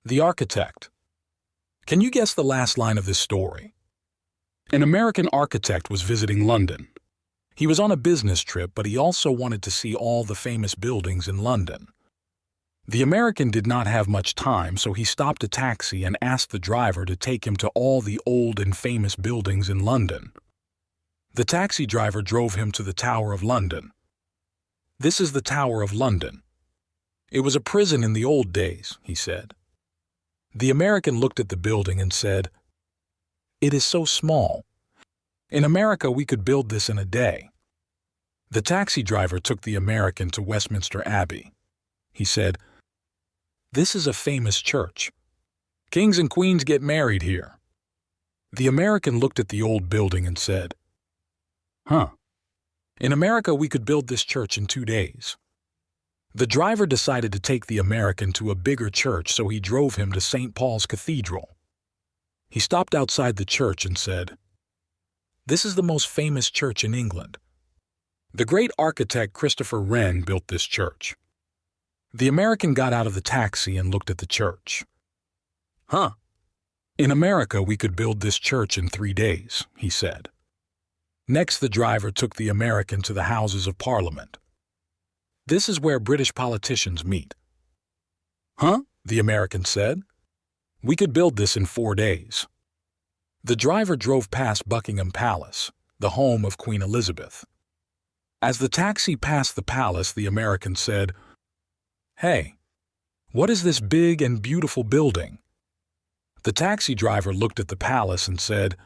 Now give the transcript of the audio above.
The architect. Can you guess the last line of this story? An American architect was visiting London. He was on a business trip, but he also wanted to see all the famous buildings in London. The American did not have much time, so he stopped a taxi and asked the driver to take him to all the old and famous buildings in London. The taxi driver drove him to the Tower of London. "This is the Tower of London. It was a prison in the old days," he said. The American looked at the building and said, "It is so small. In America, we could build this in a day." The taxi driver took the American to Westminster Abbey. He said, "This is a famous church. Kings and queens get married here." The American looked at the old building and said, In America, we could build this church in 2 days." The driver decided to take the American to a bigger church, so he drove him to St. Paul's Cathedral. He stopped outside the church and said, "This is the most famous church in England. The great architect Christopher Wren built this church." The American got out of the taxi and looked at the church. In America, we could build this church in 3 days," he said. Next, the driver took the American to the Houses of Parliament. "This is where British politicians meet." The American said. "We could build this in 4 days." The driver drove past Buckingham Palace, the home of Queen Elizabeth. As the taxi passed the palace, the American said, "Hey, what is this big and beautiful building?" The taxi driver looked at the palace and said,